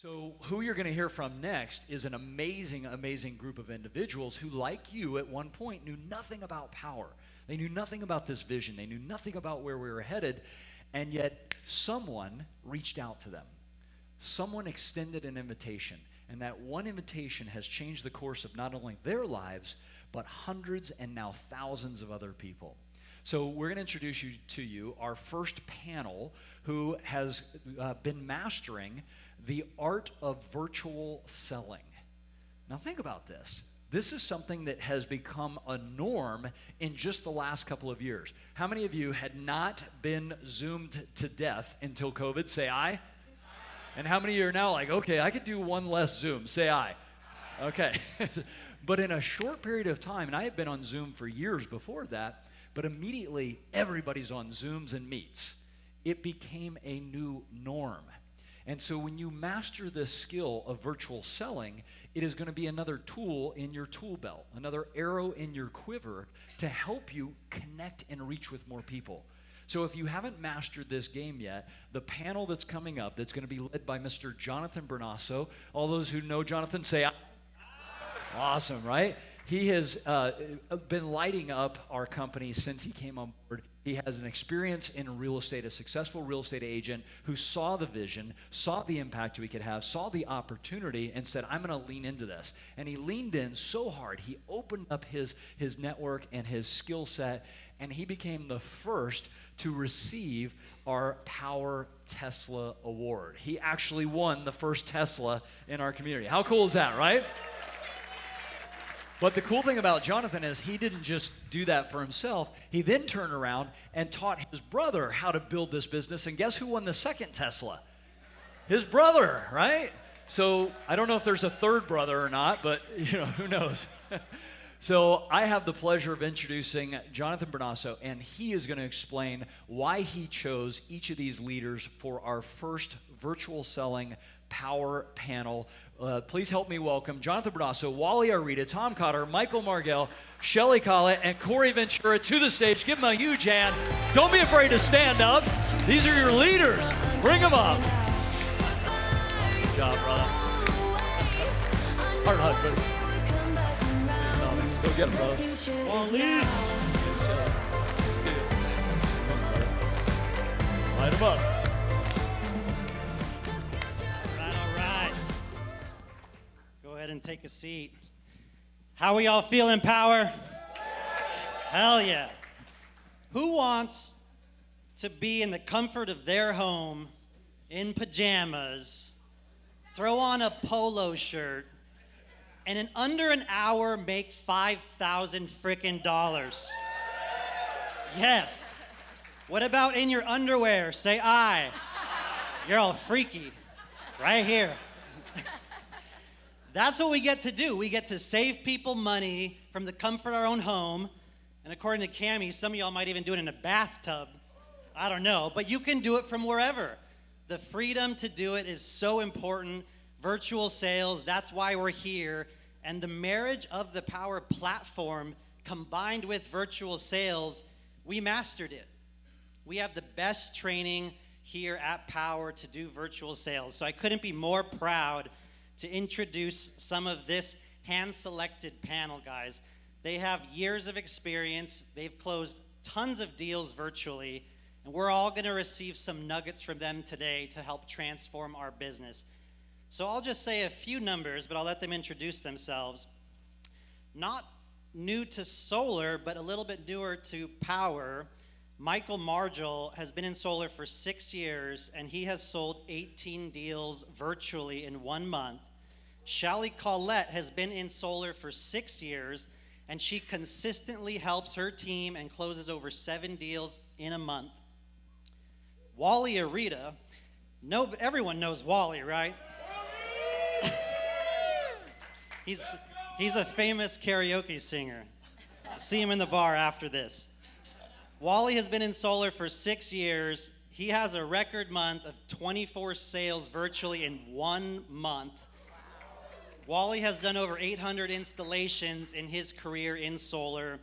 So who you're going to hear from next is an amazing, amazing group of individuals who, like you, at one point knew nothing about Powur. They knew nothing about this vision. They knew nothing about where we were headed, and yet someone reached out to them. Someone extended an invitation, and that one invitation has changed the course of not only their lives, but hundreds and now thousands of other people. So we're going to introduce you to our first panel, who has been mastering the art of virtual selling. Now think about this. This is something that has become a norm in just the last couple of years. How many of you had not been Zoomed to death until COVID? Say aye. And how many of you are now like, okay, I could do one less Zoom? Say aye. Okay. But in a short period of time, and I had been on Zoom for years before that, but immediately everybody's on Zooms and Meets. It became a new norm. And so when you master this skill of virtual selling, it is going to be another tool in your tool belt, another arrow in your quiver to help you connect and reach with more people. So if you haven't mastered this game yet, the panel that's coming up, that's going to be led by Mr. Jonathan Brunasso. All those who know Jonathan, say, awesome, right? He has been lighting up our company since he came on board. He has an experience in real estate, a successful real estate agent who saw the vision, saw the impact we could have, saw the opportunity, and said, I'm going to lean into this. And he leaned in so hard. He opened up his network and his skill set, and he became the first to receive our Powur Tesla Award. He actually won the first Tesla in our community. How cool is that, right? But the cool thing about Jonathan is he didn't just do that for himself. He then turned around and taught his brother how to build this business. And guess who won the second Tesla? His brother, right? So I don't know if there's a third brother or not, but who knows? So I have the pleasure of introducing Jonathan Brunasso, and he is going to explain why he chose each of these leaders for our first virtual selling Powur panel. Please help me welcome Jonathan Brunasso, Wally Arida, Tom Cotter, Michael Margiel, Shelly Collett, and Corey Ventura to the stage. Give them a huge hand. Don't be afraid to stand up. These are your leaders. Bring them up. Good job, brother. Hard hug, buddy. Go get him, brother. Wally. Light him up. And take a seat. How are y'all feeling, Powur? Hell yeah. Who wants to be in the comfort of their home in pajamas, throw on a polo shirt, and in under an hour make $5,000 frickin' dollars? Yes. What about in your underwear? Say aye. You're all freaky. Right here. That's what we get to do. We get to save people money from the comfort of our own home. And according to Cammie, some of y'all might even do it in a bathtub. I don't know, but you can do it from wherever. The freedom to do it is so important. Virtual sales, that's why we're here. And the marriage of the Powur platform combined with virtual sales, we mastered it. We have the best training here at Powur to do virtual sales. So I couldn't be more proud to introduce some of this hand-selected panel, guys. They have years of experience. They've closed tons of deals virtually, and we're all gonna receive some nuggets from them today to help transform our business. So I'll just say a few numbers, but I'll let them introduce themselves. Not new to solar, but a little bit newer to Powur. Michael Margiel has been in solar for 6 years, and he has sold 18 deals virtually in 1 month. Shelly Collett has been in solar for 6 years, and she consistently helps her team and closes over 7 deals in a month. Wally Arida, everyone knows Wally, right? He's a famous karaoke singer. See him in the bar after this. Wally has been in solar for 6 years. He has a record month of 24 sales virtually in 1 month. Wally has done over 800 installations in his career in solar.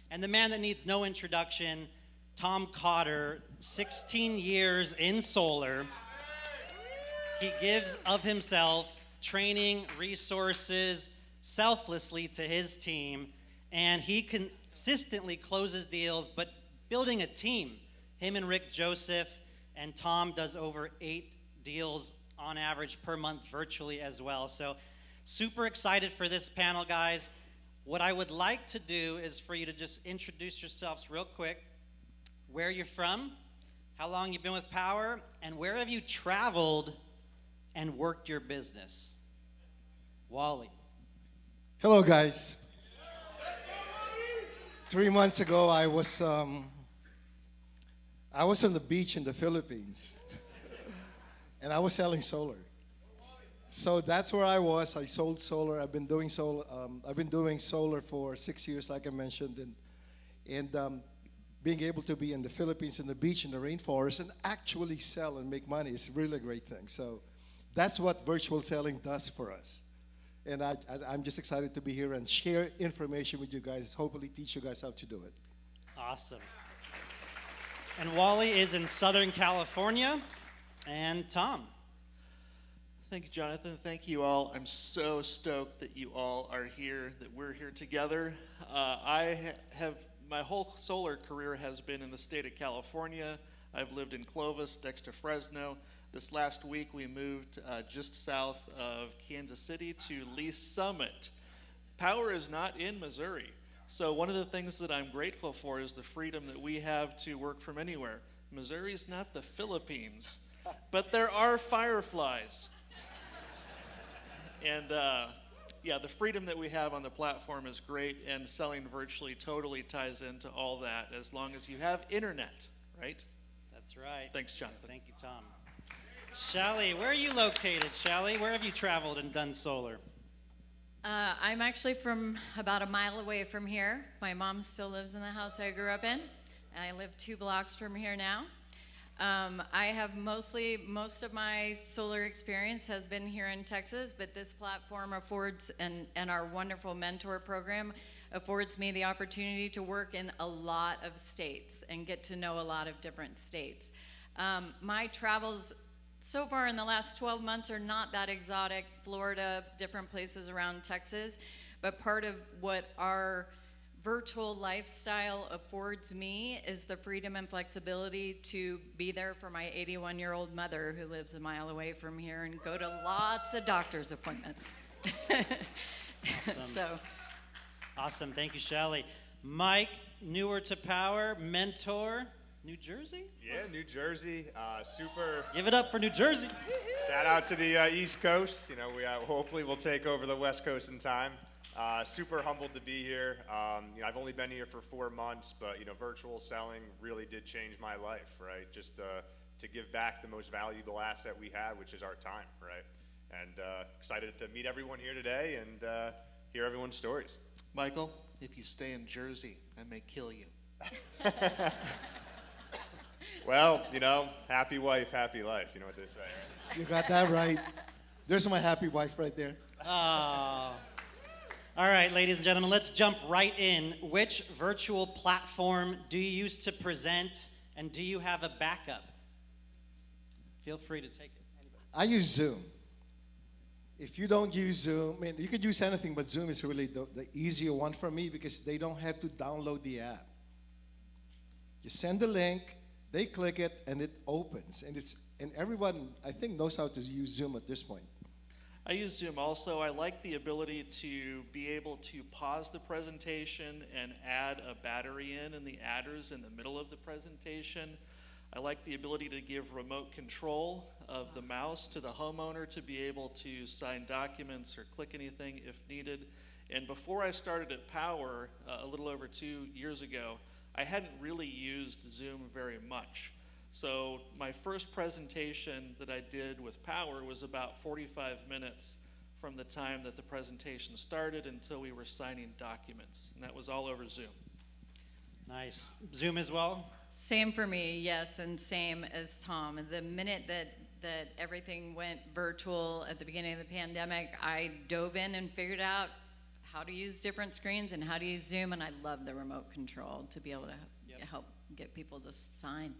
And the man that needs no introduction, Tom Cotter, 16 years in solar. He gives of himself, training, resources, selflessly to his team, and he consistently closes deals, but building a team. Him and Rick Joseph and Tom does over 8 deals on average per month virtually as well. So super excited for this panel, guys. What I would like to do is for you to just introduce yourselves real quick, where you're from, how long you've been with Powur, and where have you traveled and worked your business? Wally. Hello, guys. 3 months ago, I was on the beach in the Philippines, and I was selling solar. So that's where I was. I sold solar. I've been doing solar. I've been doing solar for 6 years, like I mentioned, and being able to be in the Philippines, in the beach, in the rainforest, and actually sell and make money is really a great thing. So that's what virtual selling does for us. And I'm just excited to be here and share information with you guys, hopefully teach you guys how to do it. Awesome. And Wally is in Southern California. And Tom. Thank you, Jonathan. Thank you all. I'm so stoked that you all are here, that we're here together. My whole solar career has been in the state of California. I've lived in Clovis, next to Fresno. This last week we moved just south of Kansas City to Lee Summit. Powur is not in Missouri. So one of the things that I'm grateful for is the freedom that we have to work from anywhere. Missouri is not the Philippines, but there are fireflies. And yeah, the freedom that we have on the platform is great, and selling virtually totally ties into all that as long as you have internet, right? That's right. Thanks, Jonathan. Thank you, Tom. Shelly, where are you located, Shelly? Where have you traveled and done solar? I'm actually from about a mile away from here. My mom still lives in the house I grew up in. I live 2 blocks from here now. I have most of my solar experience has been here in Texas, but this platform affords, and our wonderful mentor program affords me the opportunity to work in a lot of states and get to know a lot of different states. My travels so far in the last 12 months are not that exotic. Florida, different places around Texas, but part of what our virtual lifestyle affords me is the freedom and flexibility to be there for my 81-year-old mother who lives a mile away from here and go to lots of doctor's appointments. Awesome. So, awesome. Thank you, Shelly. Mike, newer to Powur, mentor, New Jersey? Yeah, New Jersey. Super. Give it up for New Jersey. Shout out to the East Coast. You know, we hopefully we'll take over the West Coast in time. Super humbled to be here. You know, I've only been here for 4 months, but you know, virtual selling really did change my life, right? Just to give back the most valuable asset we have, which is our time, right? And excited to meet everyone here today and hear everyone's stories. Michael, if you stay in Jersey, I may kill you. Well, you know, happy wife, happy life. You know what they say, right? You got that right. There's my happy wife right there. Oh. All right, ladies and gentlemen, let's jump right in. Which virtual platform do you use to present, and do you have a backup? Feel free to take it. Anybody? I use Zoom. If you don't use Zoom, I mean, you could use anything, but Zoom is really the easier one for me because they don't have to download the app. You send the link, they click it, and it opens. And everyone, I think, knows how to use Zoom at this point. I use Zoom also. I like the ability to be able to pause the presentation and add a battery in the adders in the middle of the presentation. I like the ability to give remote control of the mouse to the homeowner to be able to sign documents or click anything if needed. And before I started at Powur, a little over 2 years ago, I hadn't really used Zoom very much. So my first presentation that I did with Powur was about 45 minutes from the time that the presentation started until we were signing documents. And that was all over Zoom. Nice. Zoom as well? same for me, yes, and same as Tom. The minute that everything went virtual at the beginning of the pandemic, I dove in and figured out how to use different screens and how to use Zoom, and I love the remote control to be able to help get people to sign.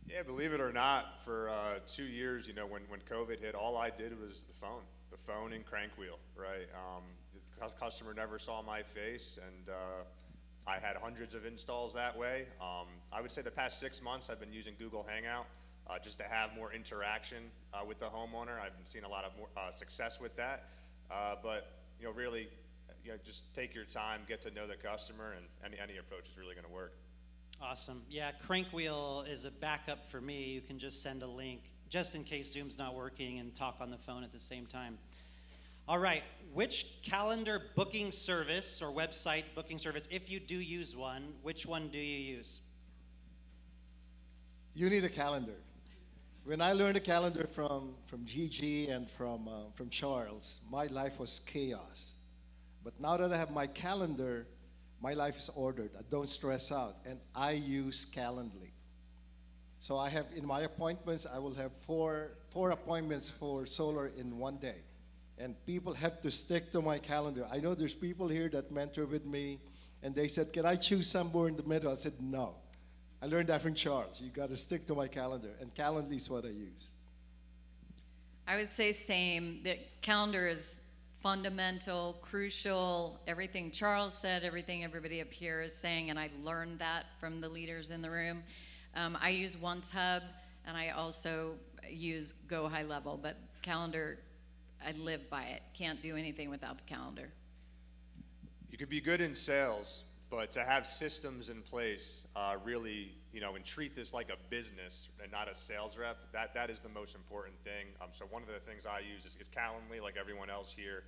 Yeah, believe it or not, for 2 years, when COVID hit, all I did was the phone and crank wheel, right? The customer never saw my face, and I had hundreds of installs that way. I would say the past 6 months, I've been using Google Hangout just to have more interaction with the homeowner. I've been seeing a lot of more success with that, but really, just take your time, get to know the customer, and any approach is really going to work. Awesome. Yeah, crank wheel is a backup for me. You can just send a link just in case Zoom's not working and talk on the phone at the same time. All right, which calendar booking service or website booking service, if you do use one, which one do you use? You need a calendar. When I learned a calendar from Gigi and from Charles, my life was chaos. But now that I have my calendar, my life is ordered. I don't stress out, and I use Calendly. So I have, in my appointments, I will have four appointments for solar in one day. And people have to stick to my calendar. I know there's people here that mentor with me, and they said, can I choose somewhere in the middle? I said, no. I learned that from Charles. You got to stick to my calendar, and Calendly is what I use. I would say same. The calendar is fundamental, crucial, everything Charles said, everything everybody up here is saying, and I learned that from the leaders in the room. I use OneTub, and I also use Go High Level, but calendar, I live by it. Can't do anything without the calendar. You could be good in sales, but to have systems in place, really, and treat this like a business and not a sales rep, that is the most important thing. So one of the things I use is Calendly, like everyone else here,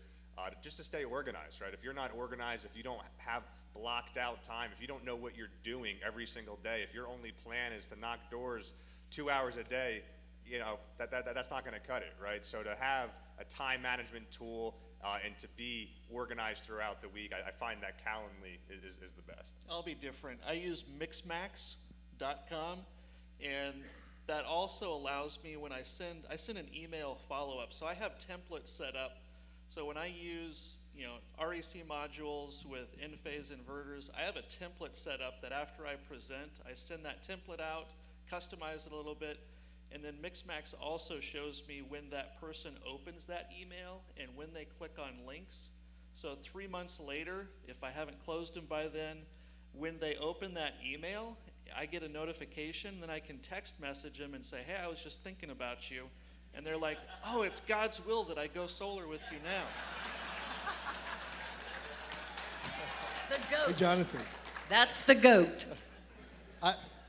just to stay organized, right? If you're not organized, if you don't have blocked out time, if you don't know what you're doing every single day, if your only plan is to knock doors 2 hours a day, that's not going to cut it, right? So to have a time management tool and to be organized throughout the week, I find that Calendly is the best. I'll be different. I use mixmax.com, and that also allows me when I send an email follow-up. So I have templates set up. So when I use REC modules with in-phase inverters, I have a template set up that after I present, I send that template out, customize it a little bit, and then Mixmax also shows me when that person opens that email and when they click on links. So 3 months later, if I haven't closed them by then, when they open that email, I get a notification, then I can text message them and say, hey, I was just thinking about you. And they're like, oh, it's God's will that I go solar with you now. The goat. Hey, Jonathan. That's the goat.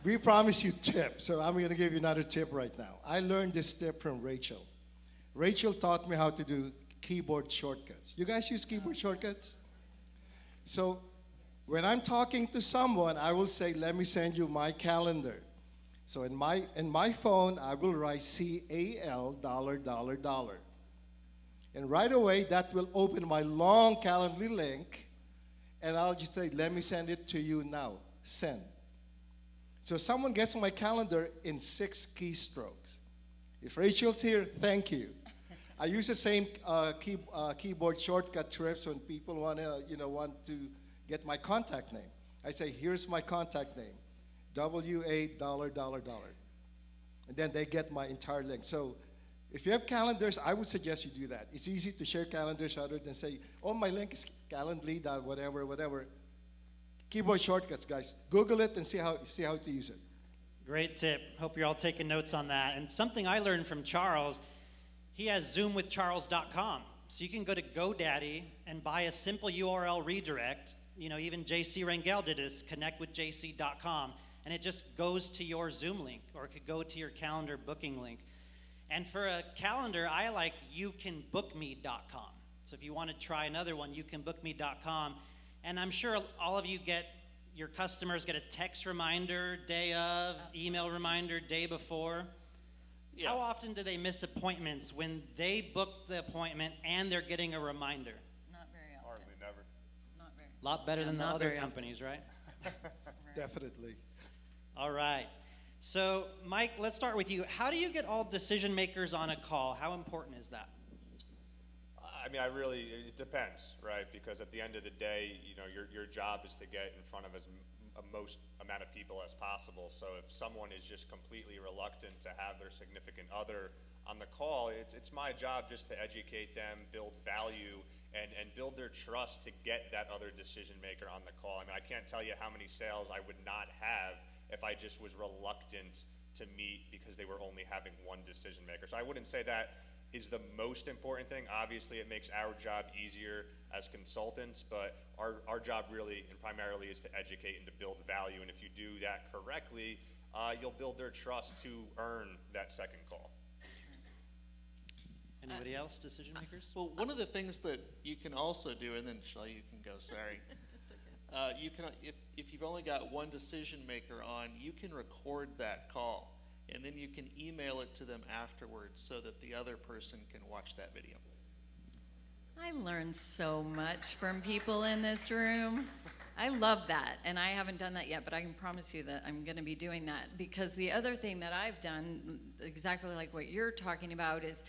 We promised you tip, so I'm going to give you another tip right now. I learned this tip from Rachel. Rachel taught me how to do keyboard shortcuts. You guys use keyboard shortcuts? So when I'm talking to someone, I will say, let me send you my calendar. So in my phone, I will write CAL $. And right away, that will open my long Calendly link, and I'll just say, let me send it to you now. Send. So someone gets my calendar in 6 keystrokes. If Rachel's here, thank you. I use the same keyboard shortcut trips when people want to get my contact name. I say, here's my contact name, WA $. And then they get my entire link. So if you have calendars, I would suggest you do that. It's easy to share calendars other than say, oh, my link is Calendly, whatever. Keyboard shortcuts, guys. Google it and see how to use it. Great tip. Hope you're all taking notes on that. And something I learned from Charles, he has zoomwithcharles.com. So you can go to GoDaddy and buy a simple URL redirect. Even JC Rangel did this, connectwithjc.com. And it just goes to your Zoom link, or it could go to your calendar booking link. And for a calendar, I like youcanbookme.com. So if you want to try another one, youcanbookme.com. And I'm sure all of you your customers get a text reminder day of, email reminder day before. Yeah. How often do they miss appointments when they book the appointment and they're getting a reminder? Not very often. Hardly never. Not very. A lot better than the other companies, right? Definitely. All right. So, Mike, let's start with you. How do you get all decision makers on a call? How important is that? It depends, right? Because at the end of the day, your job is to get in front of most amount of people as possible. So if someone is just completely reluctant to have their significant other on the call, it's my job just to educate them, build value, and build their trust to get that other decision maker on the call. I mean, I can't tell you how many sales I would not have if I just was reluctant to meet because they were only having one decision maker. So I wouldn't say that is the most important thing. Obviously, it makes our job easier as consultants, but our job really and primarily is to educate and to build value. And if you do that correctly, you'll build their trust to earn that second call. Anybody else, decision makers? Well, one of the things that you can also do, and then Shelly, you can go, sorry. You can, if you've only got one decision maker on, you can record that call, and then you can email it to them afterwards so that the other person can watch that video. I learned so much from people in this room. I love that, and I haven't done that yet, but I can promise you that I'm going to be doing that, because the other thing that I've done, exactly like what you're talking about, is,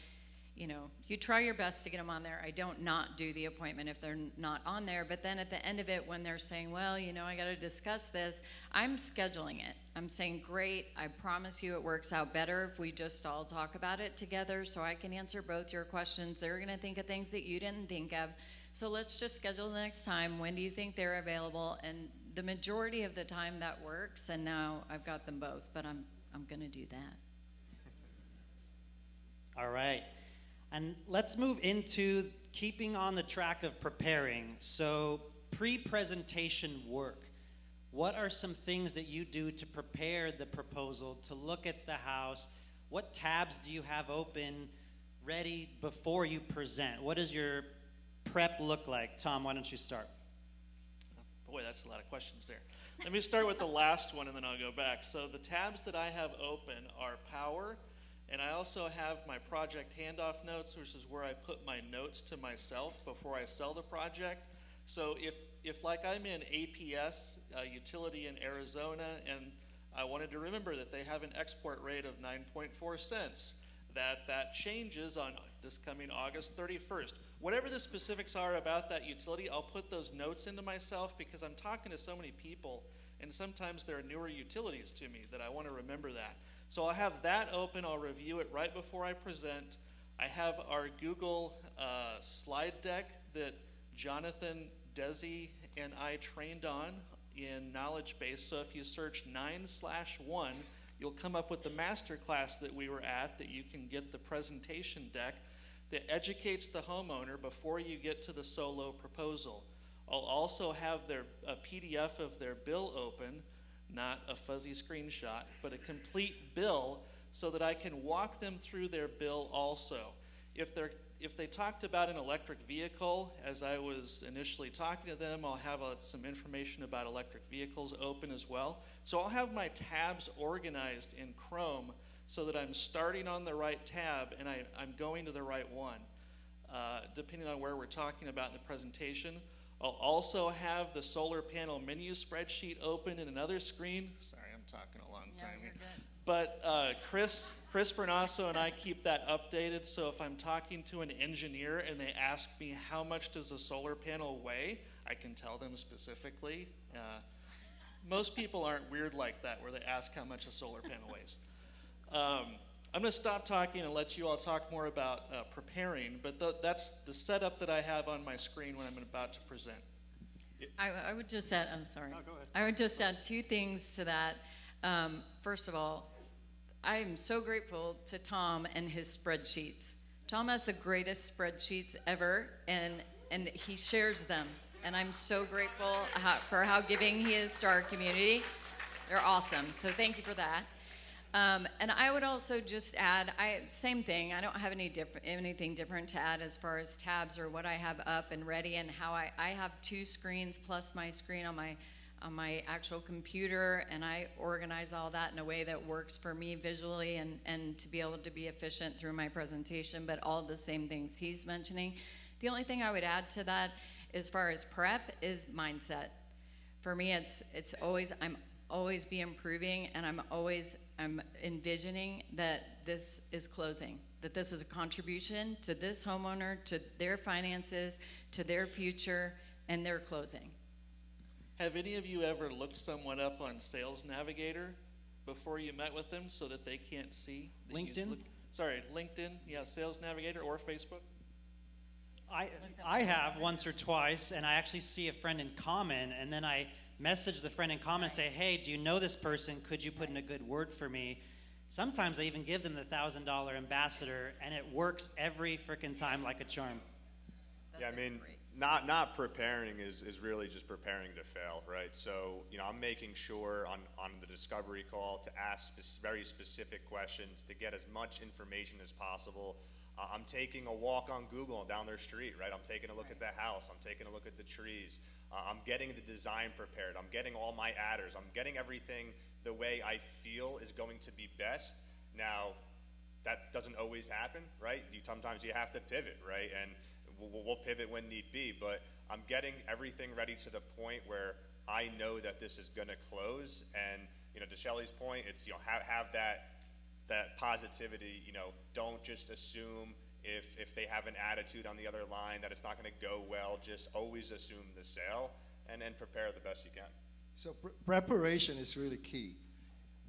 you know, you try your best to get them on there. I don't not do the appointment if they're not on there, but then at the end of it, when they're saying, well, you know, I got to discuss this, I'm scheduling it. I'm saying, great, I promise you it works out better if we just all talk about it together, so I can answer both your questions. They're going to think of things that you didn't think of. So let's just schedule the next time. When do you think they're available? And the majority of the time that works, and now I've got them both, but I'm going to do that. All right. And let's move into keeping on the track of preparing. So pre-presentation work. What are some things that you do to prepare the proposal, to look at the house? What tabs do you have open, ready before you present? What does your prep look like? Tom, why don't you start? Boy, that's a lot of questions there. Let me start with the last one and then I'll go back. So the tabs that I have open are Powur, and I also have my project handoff notes, which is where I put my notes to myself before I sell the project. So if like I'm in APS, utility in Arizona, and I wanted to remember that they have an export rate of 9.4 cents, that changes on this coming August 31st. Whatever the specifics are about that utility, I'll put those notes into myself because I'm talking to so many people, and sometimes there are newer utilities to me that I want to remember that. So I'll have that open, I'll review it right before I present. I have our Google slide deck that Jonathan, Desi, and I trained on in Knowledge Base. So if you search 9/1, you'll come up with the master class that we were at, that you can get the presentation deck that educates the homeowner before you get to the solo proposal. I'll also have a PDF of their bill open, not a fuzzy screenshot, but a complete bill so that I can walk them through their bill also. If they talked about an electric vehicle, as I was initially talking to them, I'll have some information about electric vehicles open as well. So I'll have my tabs organized in Chrome so that I'm starting on the right tab and I'm going to the right one, depending on where we're talking about in the presentation. I'll also have the solar panel menu spreadsheet open in another screen. Sorry, I'm talking a long time here. But Chris Bernasso and I keep that updated, so if I'm talking to an engineer and they ask me how much does a solar panel weigh, I can tell them specifically. Most people aren't weird like that where they ask how much a solar panel weighs. I'm going to stop talking and let you all talk more about preparing, but that's the setup that I have on my screen when I'm about to present. I would just add, I'm sorry. No, go ahead. I would just add two things to that. First of all, I'm so grateful to Tom and his spreadsheets. Tom has the greatest spreadsheets ever, and he shares them. And I'm so grateful for how giving he is to our community. They're awesome, so thank you for that. And I would also just add, same thing. I don't have anything different to add as far as tabs or what I have up and ready, and how I have two screens plus my screen on my actual computer, and I organize all that in a way that works for me visually and to be able to be efficient through my presentation, but all the same things he's mentioning. The only thing I would add to that as far as prep is mindset. For me, it's always, I'm always be improving, and I'm envisioning that this is closing, that this is a contribution to this homeowner, to their finances, to their future, and their closing. Have any of you ever looked someone up on Sales Navigator before you met with them so that they can't see? that you LinkedIn? LinkedIn, yeah, Sales Navigator or Facebook? I have once or twice, and I actually see a friend in common, and then I message the friend in common and say, hey, do you know this person? Could you put in a good word for me? Sometimes I even give them the $1,000 ambassador, and it works every freaking time like a charm. Yeah, I mean, not preparing is really just preparing to fail, right? So, I'm making sure on the discovery call to ask very specific questions, to get as much information as possible. I'm taking a walk on Google down their street, right? I'm taking a look at the house. I'm taking a look at the trees. I'm getting the design prepared. I'm getting all my adders. I'm getting everything the way I feel is going to be best. Now, that doesn't always happen, right? Sometimes you have to pivot, right? And we'll pivot when need be, but I'm getting everything ready to the point where I know that this is gonna close. And, to Shelly's point, it's, have that positivity, don't just assume if they have an attitude on the other line that it's not going to go well. Just always assume the sale and prepare the best you can. So preparation is really key.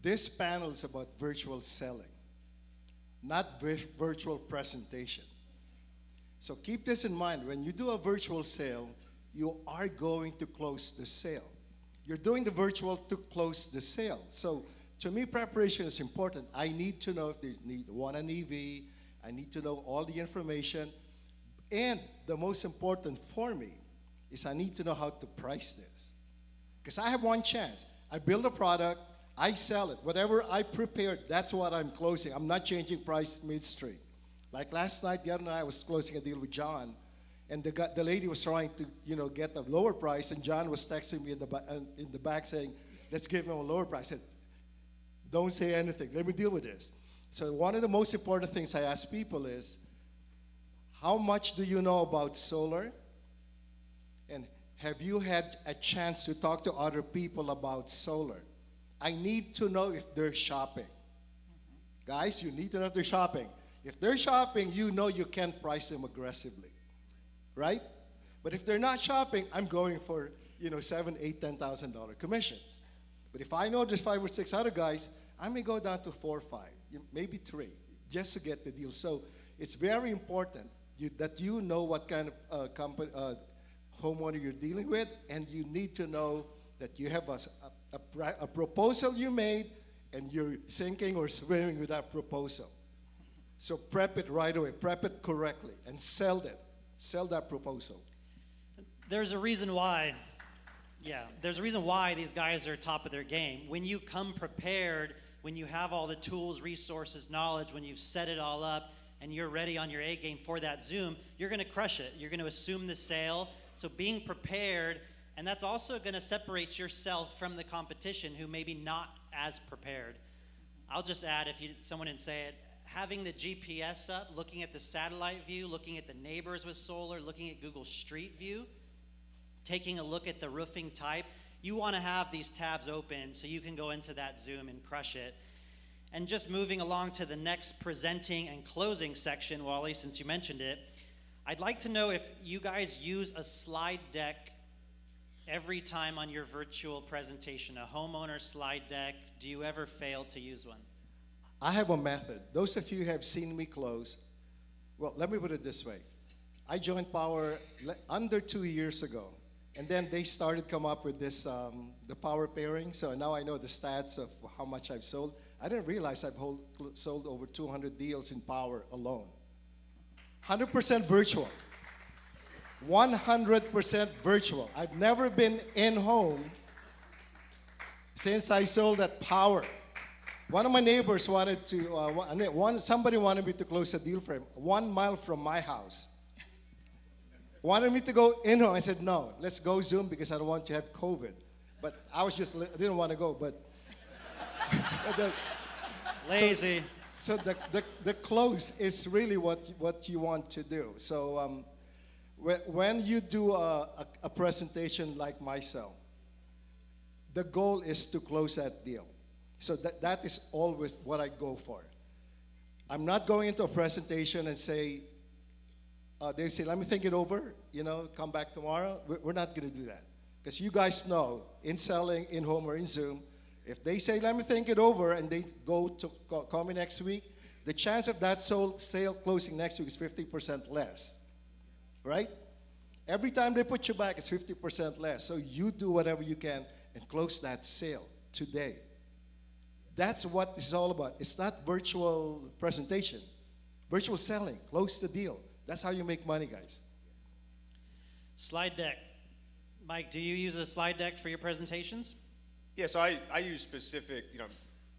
This panel is about virtual selling, not virtual presentation. So keep this in mind. When you do a virtual sale, you are going to close the sale. You're doing the virtual to close the sale. So to me, preparation is important. I need to know if they want an EV. I need to know all the information. And the most important for me is I need to know how to price this. Because I have one chance. I build a product, I sell it. Whatever I prepared, that's what I'm closing. I'm not changing price midstream. Like last night, the other night, I was closing a deal with John, and the lady was trying to, get a lower price, and John was texting me in the back saying, let's give him a lower price. I said, don't say anything. Let me deal with this. So one of the most important things I ask people is, how much do you know about solar? And have you had a chance to talk to other people about solar? I need to know if they're shopping. Guys, you need to know if they're shopping. If they're shopping, you know you can't price them aggressively, right? But if they're not shopping, I'm going for, $7,000, $8,000, $10,000 commissions. But if I know there's 5 or 6 other guys, I may go down to 4 or 5, maybe 3, just to get the deal. So it's very important that you know what kind of homeowner you're dealing with, and you need to know that you have a proposal you made, and you're sinking or swimming with that proposal. So prep it right away, prep it correctly, and sell it. Sell that proposal. There's a reason why. Yeah, there's a reason why these guys are top of their game. When you come prepared, when you have all the tools, resources, knowledge, when you've set it all up and you're ready on your A game for that Zoom, you're going to crush it. You're going to assume the sale. So being prepared, and that's also going to separate yourself from the competition who maybe not as prepared. I'll just add, if someone didn't say it, having the GPS up, looking at the satellite view, looking at the neighbors with solar, looking at Google Street View, taking a look at the roofing type. You want to have these tabs open so you can go into that Zoom and crush it. And just moving along to the next presenting and closing section, Wally, since you mentioned it, I'd like to know if you guys use a slide deck every time on your virtual presentation, a homeowner slide deck. Do you ever fail to use one? I have a method. Those of you who have seen me close, well, let me put it this way. I joined Powur under 2 years ago. And then they started come up with this, the Powur pairing. So now I know the stats of how much I've sold. I didn't realize I've sold over 200 deals in Powur alone. 100% virtual. 100% virtual. I've never been in home since I sold at Powur. One of my neighbors wanted to, somebody wanted me to close a deal for him 1 mile from my house. Wanted me to go in home. I said, no, let's go Zoom because I don't want to have COVID. But I didn't want to go, but. Lazy. So the close is really what you want to do. So when you do a presentation like myself, the goal is to close that deal. So that is always what I go for. I'm not going into a presentation and say, they say, let me think it over, come back tomorrow. We're not going to do that. Because you guys know, in selling, in home, or in Zoom, if they say, let me think it over, and they call me next week, the chance of that sale closing next week is 50% less, right? Every time they put you back, it's 50% less. So you do whatever you can and close that sale today. That's what this is all about. It's not virtual presentation. Virtual selling. Close the deal. That's how you make money, guys. Slide deck. Mike, do you use a slide deck for your presentations? Yeah, so I use specific,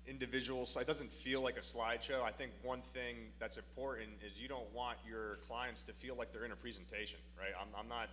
individuals. It doesn't feel like a slideshow. I think one thing that's important is you don't want your clients to feel like they're in a presentation, right? I'm not,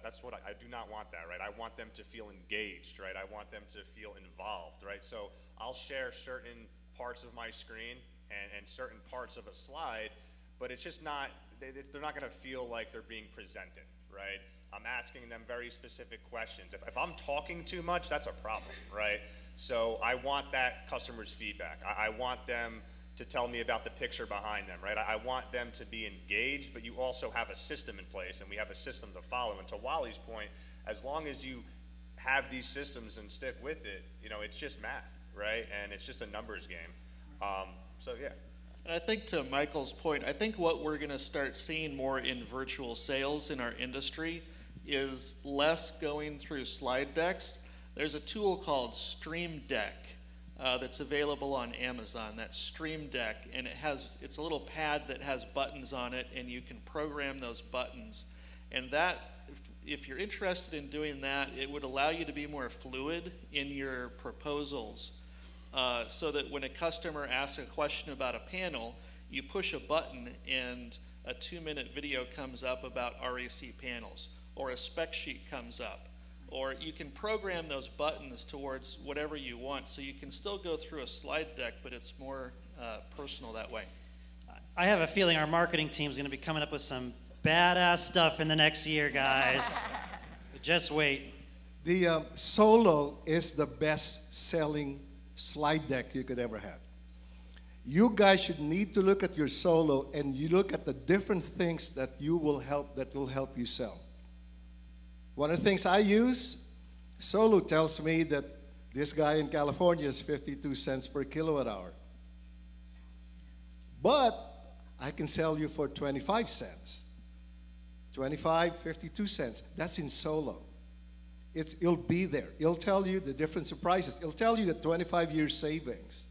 that's what I do not want that, right? I want them to feel engaged, right? I want them to feel involved, right? So I'll share certain parts of my screen and certain parts of a slide, but it's just not, they're not gonna feel like they're being presented, right? I'm asking them very specific questions. If I'm talking too much, that's a problem, right? So I want that customer's feedback. I want them to tell me about the picture behind them, right? I want them to be engaged, but you also have a system in place, and we have a system to follow. And to Wally's point, as long as you have these systems and stick with it, it's just math, right? And it's just a numbers game. So yeah. And I think to Michael's point, I think what we're going to start seeing more in virtual sales in our industry is less going through slide decks. There's a tool called Stream Deck that's available on Amazon. That's Stream Deck, and it's a little pad that has buttons on it, and you can program those buttons. And that, if you're interested in doing that, it would allow you to be more fluid in your proposals, so that when a customer asks a question about a panel, you push a button and a 2-minute video comes up about REC panels, or a spec sheet comes up, or you can program those buttons towards whatever you want, so you can still go through a slide deck, but it's more personal that way. I have a feeling our marketing team is going to be coming up with some badass stuff in the next year, guys. Just wait. The Solo is the best selling slide deck you could ever have. You guys should need to look at your Solo and you look at the different things that will help you sell. One of the things I use, Solo tells me that this guy in California is 52 cents per kilowatt hour. But I can sell you for 25 cents. 25, 52 cents. That's in Solo. It'll be there. It'll tell you the difference in prices. It'll tell you the 25-year savings.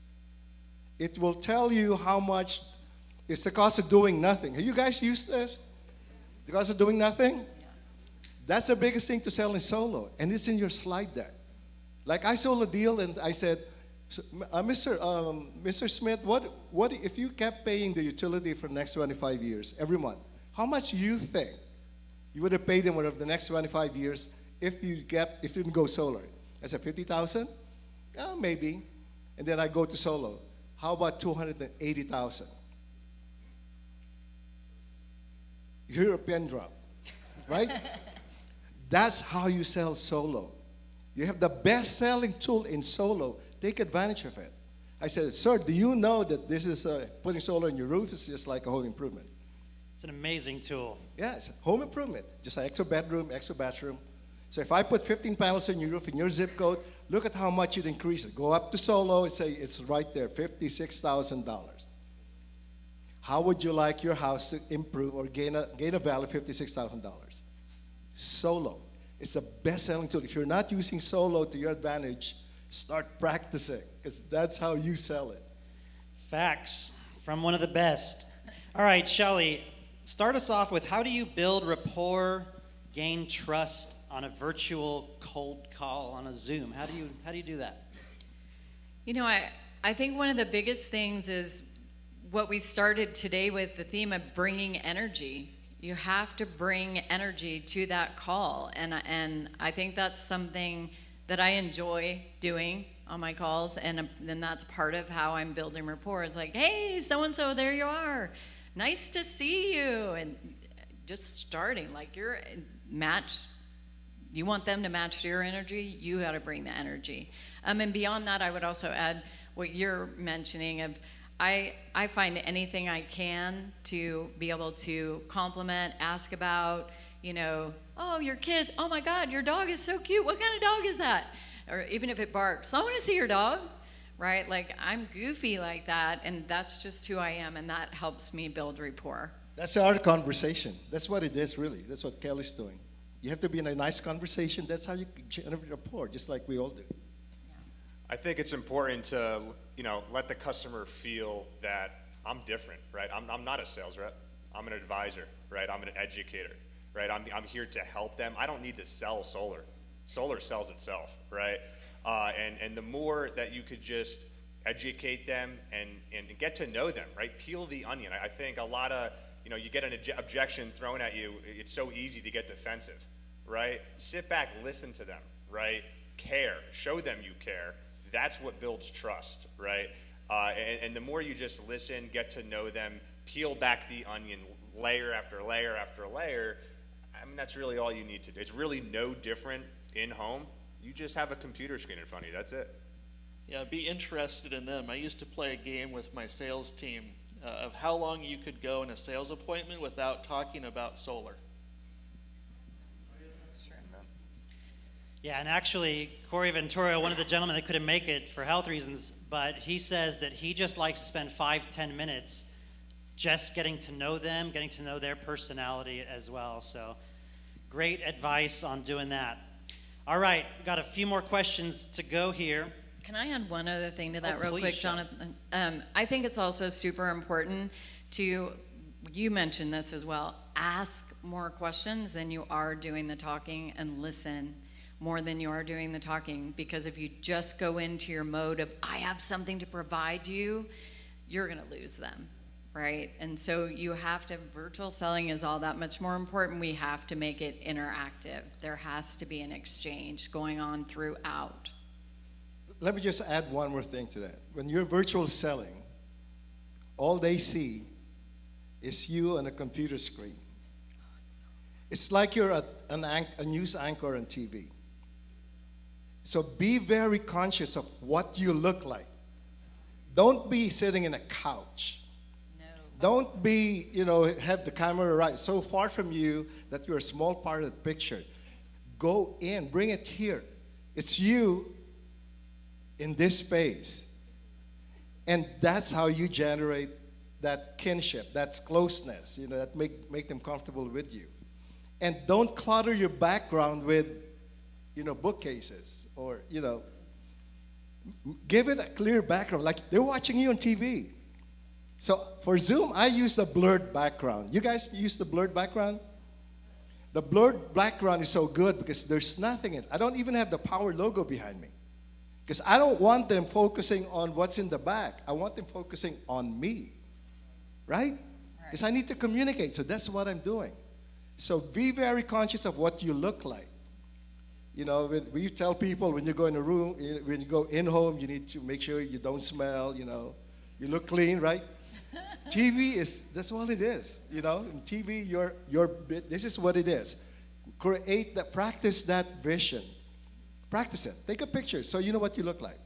It will tell you how much it's the cost of doing nothing. Have you guys used this? The cost of doing nothing? That's the biggest thing to sell in Solo, and it's in your slide deck. Like I sold a deal, and I said, Mr. Smith, what if you kept paying the utility for the next 25 years every month? How much do you think you would have paid them over the next 25 years if you didn't go solar? I said 50,000. Maybe. And then I go to Solo. How about 280,000? You hear a pin drop, right? That's how you sell Solo. You have the best selling tool in Solo. Take advantage of it. I said, sir, do you know that this is putting solar on your roof is just like a home improvement? It's an amazing tool. Yeah, it's home improvement. Just an extra bedroom, extra bathroom. So if I put 15 panels on your roof in your zip code, look at how much you'd increase it. Go up to Solo and say it's right there, $56,000. How would you like your house to improve or gain a value of $56,000? Solo. It's the best-selling tool. If you're not using Solo to your advantage, start practicing, because that's how you sell it. Facts from one of the best. All right, Shelly, start us off with how do you build rapport, gain trust on a virtual cold call on a Zoom? How do you do that? I think one of the biggest things is what we started today with, the theme of bringing energy. You have to bring energy to that call, and I think that's something that I enjoy doing on my calls, and then that's part of how I'm building rapport. It's like, hey, so-and-so, there you are. Nice to see you. And just starting, like you want them to match your energy, you got to bring the energy. And beyond that, I would also add what you're mentioning of, I find anything I can to be able to compliment, ask about, oh, your kids, oh my God, your dog is so cute. What kind of dog is that? Or even if it barks, I want to see your dog, right? Like, I'm goofy like that, and that's just who I am, and that helps me build rapport. That's our conversation. That's what it is, really. That's what Kelly's doing. You have to be in a nice conversation. That's how you generate rapport, just like we all do. I think it's important to, let the customer feel that I'm different, right? I'm not a sales rep. I'm an advisor, right? I'm an educator, right? I'm here to help them. I don't need to sell solar. Solar sells itself, right? And the more that you could just educate them and get to know them, right? Peel the onion. I think a lot of, you get an objection thrown at you, it's so easy to get defensive, right? Sit back, listen to them, right? Care, show them you care. That's what builds trust, right? And the more you just listen, get to know them, peel back the onion layer after layer after layer, I mean, that's really all you need to do. It's really no different in home. You just have a computer screen in front of you, that's it. Yeah, be interested in them. I used to play a game with my sales team of how long you could go in a sales appointment without talking about solar. That's true. Yeah, and actually, Corey Ventura, one of the gentlemen that couldn't make it for health reasons, but he says that he just likes to spend 5-10 minutes just getting to know them, getting to know their personality as well. So great advice on doing that. All right, got a few more questions to go here. Can I add one other thing to that real please, quick, Shelly. Jonathan? I think it's also super important to, you mentioned this as well, ask more questions than you are doing the talking, and listen more than you are doing the talking, because if you just go into your mode of, I have something to provide you, you're gonna lose them, right? And so you have to, virtual selling is all that much more important. We have to make it interactive. There has to be an exchange going on throughout. Let me just add one more thing to that. When you're virtual selling, all they see is you on a computer screen. It's like you're a news anchor on TV. So be very conscious of what you look like. Don't be sitting in a couch. No. Don't be, have the camera right so far from you that you're a small part of the picture. Go in, bring it here. It's you in this space. And that's how you generate that kinship, that closeness, that make them comfortable with you. And don't clutter your background with, bookcases or, give it a clear background, like they're watching you on TV. So for Zoom, I use the blurred background. You guys use the blurred background? The blurred background is so good because there's nothing in it. I don't even have the Powur logo behind me. Because I don't want them focusing on what's in the back. I want them focusing on me, right? Because I need to communicate, so that's what I'm doing. So be very conscious of what you look like. We tell people when you go in a room, when you go in home, you need to make sure you don't smell, you look clean, right? TV that's all it is, In TV, this is what it is. Practice that vision. Practice it. Take a picture so you know what you look like.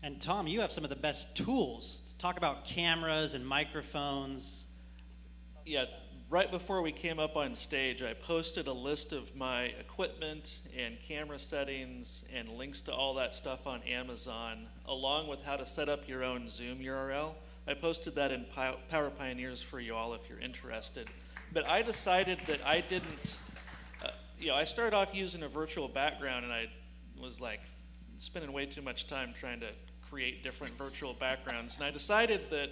And Tom, you have some of the best tools to talk about cameras and microphones. Yeah, right before we came up on stage, I posted a list of my equipment and camera settings and links to all that stuff on Amazon, along with how to set up your own Zoom URL. I posted that in Power Pioneers for you all if you're interested. But I decided that I didn't, I started off using a virtual background, and I was like spending way too much time trying to create different virtual backgrounds. And I decided that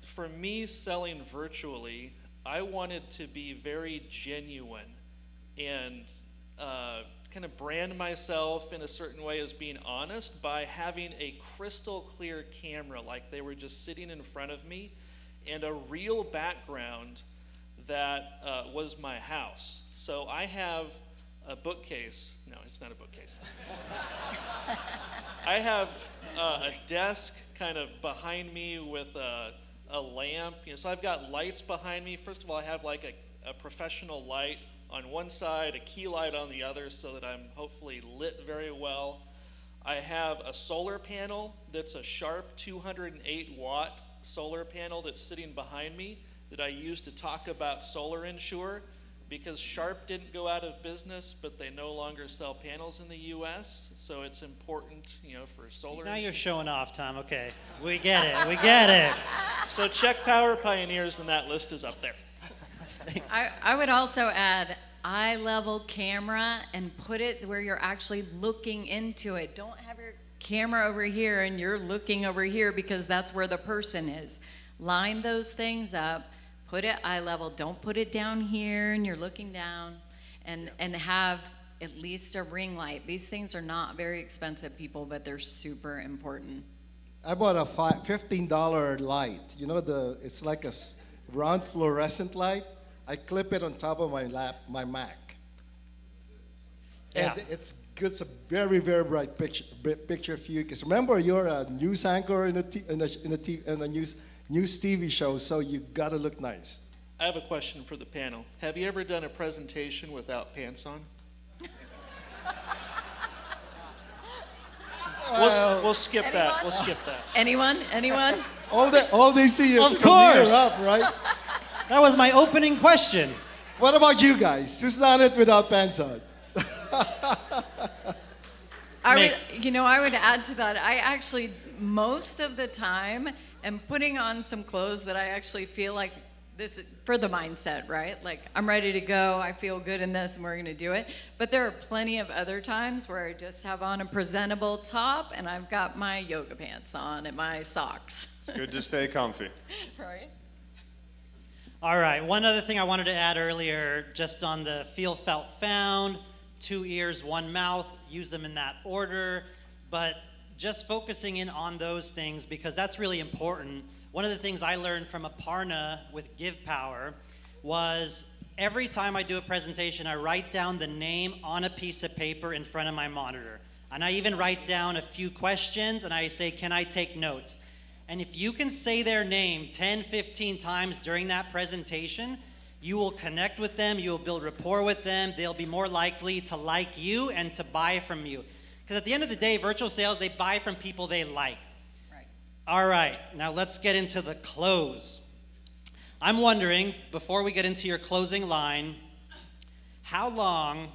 for me selling virtually, I wanted to be very genuine and kind of brand myself in a certain way as being honest by having a crystal clear camera, like they were just sitting in front of me, and a real background that was my house. So I have a bookcase. No, it's not a bookcase. I have a desk kind of behind me with a lamp. So I've got lights behind me. First of all, I have like a professional light on one side, a key light on the other, so that I'm hopefully lit very well. I have a solar panel that's a sharp 208 watt solar panel that's sitting behind me that I use to talk about Solar Insure. because Sharp didn't go out of business, but they no longer sell panels in the U.S., so it's important, for solar. Now you're showing off, Tom. Okay, we get it. We get it. So check Power Pioneers, and that list is up there. I would also add eye level camera and put it where you're actually looking into it. Don't have your camera over here and you're looking over here because that's where the person is. Line those things up, put it eye level. Don't put it down here and you're looking down, and have at least a ring light. These things are not very expensive, people, but they're super important. I bought a $15 light. It's like a round fluorescent light. I clip it on top of my Mac. Yeah. And it's a very, very bright picture for you. Because remember, you're a news anchor in a news TV show, so you gotta look nice. I have a question for the panel. Have you ever done a presentation without pants on? We'll skip that. We'll skip that. Anyone? All they see is Of from here course. up, right? That was my opening question. What about you guys? Who's done it without pants on? I would add to that. I actually, most of the time, am putting on some clothes that I actually feel like this for the mindset, right? Like, I'm ready to go. I feel good in this, and we're going to do it. But there are plenty of other times where I just have on a presentable top, and I've got my yoga pants on and my socks. It's good to stay comfy. Right? All right, one other thing I wanted to add earlier, just on the feel, felt, found, 2 ears, 1 mouth, use them in that order, but just focusing in on those things because that's really important. One of the things I learned from Aparna with Give Power was every time I do a presentation, I write down the name on a piece of paper in front of my monitor. And I even write down a few questions and I say, can I take notes? And if you can say their name 10, 15 times during that presentation, you will connect with them, you will build rapport with them, they'll be more likely to like you and to buy from you. Because at the end of the day, virtual sales, they buy from people they like. Right. All right, now let's get into the close. I'm wondering, before we get into your closing line, how long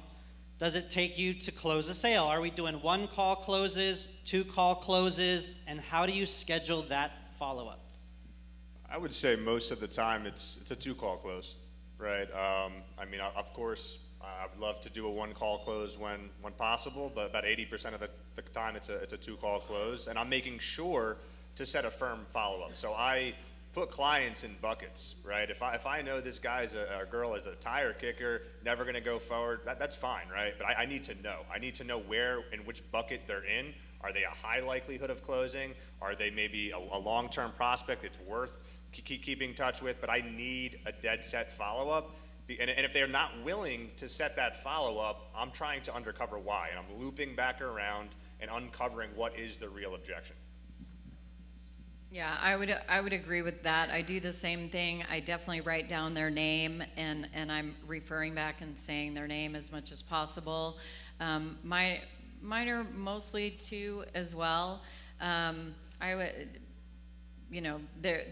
does it take you to close a sale? Are we doing 1 call closes, 2 call closes, and how do you schedule that follow-up? I would say most of the time it's a 2-call close, right? Of course, I'd love to do a 1-call close when possible, but about 80% of the time it's a 2-call close, and I'm making sure to set a firm follow-up. So I put clients in buckets, right? If I know this guy's a girl is a tire kicker, never going to go forward, that's fine, right? But I need to know. I need to know where and which bucket they're in. Are they a high likelihood of closing? Are they maybe a long-term prospect it's worth keeping touch with? But I need a dead set follow-up. And if they're not willing to set that follow-up, I'm trying to uncover why. And I'm looping back around and uncovering what is the real objection. Yeah, I would agree with that. I do the same thing. I definitely write down their name, and I'm referring back and saying their name as much as possible. Mine are mostly 2 as well. I would,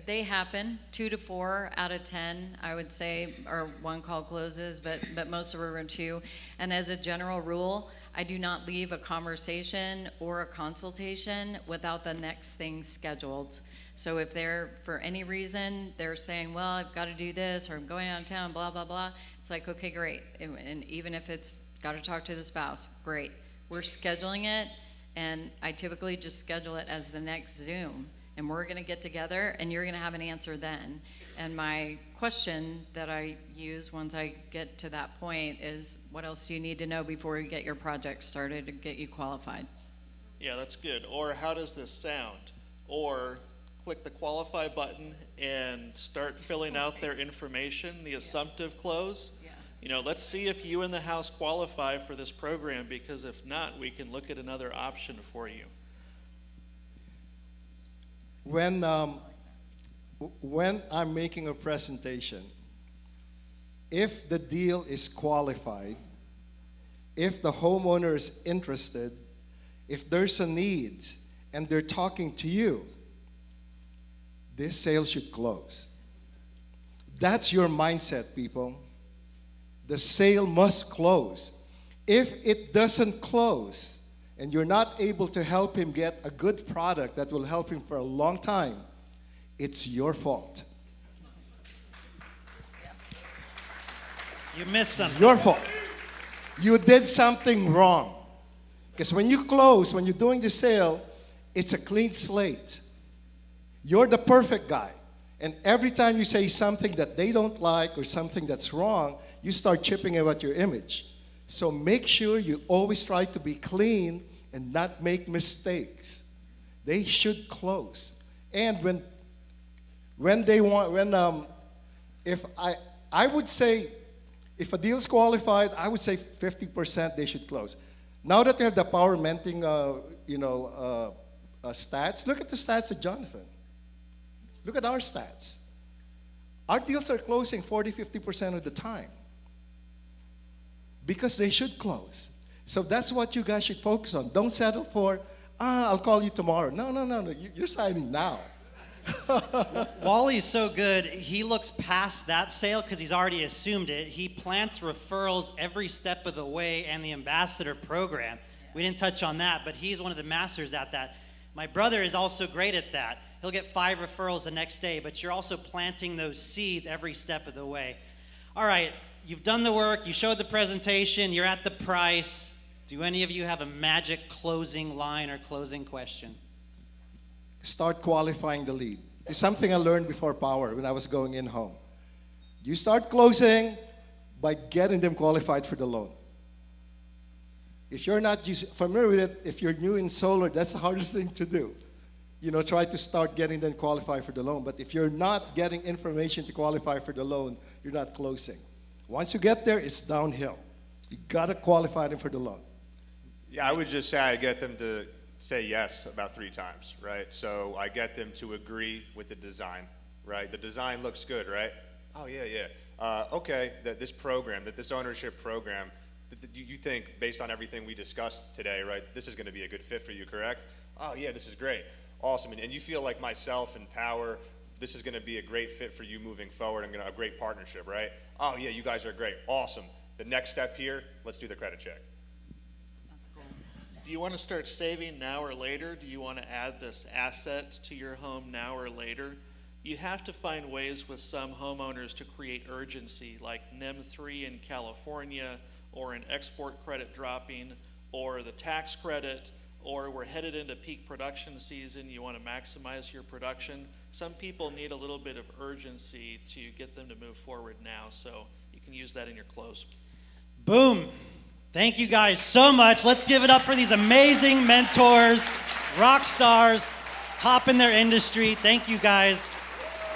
they happen 2 to 4 out of 10, I would say, are 1 call closes, but most of them are 2. And as a general rule, I do not leave a conversation or a consultation without the next thing scheduled. So if they're, for any reason, they're saying, well, I've got to do this, or I'm going out of town, blah, blah, blah, it's like, okay, great. And even if it's got to talk to the spouse, great. We're scheduling it, and I typically just schedule it as the next Zoom. And we're going to get together, and you're going to have an answer then. And my question that I use once I get to that point is, what else do you need to know before you get your project started to get you qualified? Yeah, that's good. Or how does this sound? Or click the qualify button and start filling out their information, the assumptive close. Yeah. Let's see if you in the house qualify for this program, because if not, we can look at another option for you. When I'm making a presentation, if the deal is qualified, if the homeowner is interested, if there's a need, and they're talking to you, this sale should close. That's your mindset, people. the sale must close. If it doesn't close and you're not able to help him get a good product that will help him for a long time, it's your fault. You missed something. Your fault. You did something wrong. Because when you close, when you're doing the sale, it's a clean slate. You're the perfect guy. And every time you say something that they don't like or something that's wrong, you start chipping away at your image. So make sure you always try to be clean and not make mistakes. They should close. And I would say, if a deal's qualified, I would say 50% they should close. Now that you have the Powur mentoring, stats, look at the stats of Jonathan. Look at our stats. Our deals are closing 40, 50% of the time because they should close. So that's what you guys should focus on. Don't settle for, I'll call you tomorrow. No. You're signing now. Wally's so good, he looks past that sale because he's already assumed it. He plants referrals every step of the way and the ambassador program. We didn't touch on that, but he's one of the masters at that. My brother is also great at that. He'll get 5 referrals the next day, but you're also planting those seeds every step of the way. All right, you've done the work, you showed the presentation, you're at the price. Do any of you have a magic closing line or closing question? Start qualifying the lead. It's something I learned before Powur when I was going in home. You start closing by getting them qualified for the loan. If you're not familiar with it, if you're new in solar, that's the hardest thing to do. Try to start getting them qualified for the loan. But if you're not getting information to qualify for the loan, you're not closing. Once you get there, it's downhill. You gotta qualify them for the loan. Yeah, I would just say I get them to say yes about 3 times, right? So I get them to agree with the design, right? The design looks good, right? Oh, yeah. Okay, that this program, that this ownership program, you think based on everything we discussed today, right, this is gonna be a good fit for you, correct? Oh, yeah, this is great. Awesome, and you feel like myself and Powur, this is gonna be a great fit for you moving forward and a great partnership, right? Oh, yeah, you guys are great, awesome. The next step here, let's do the credit check. Do you want to start saving now or later? Do you want to add this asset to your home now or later? You have to find ways with some homeowners to create urgency, like NEM 3 in California, or an export credit dropping, or the tax credit, or we're headed into peak production season, you want to maximize your production. Some people need a little bit of urgency to get them to move forward now, so you can use that in your close. Boom. Thank you guys so much. Let's give it up for these amazing mentors, rock stars, top in their industry. Thank you guys.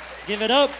Let's give it up.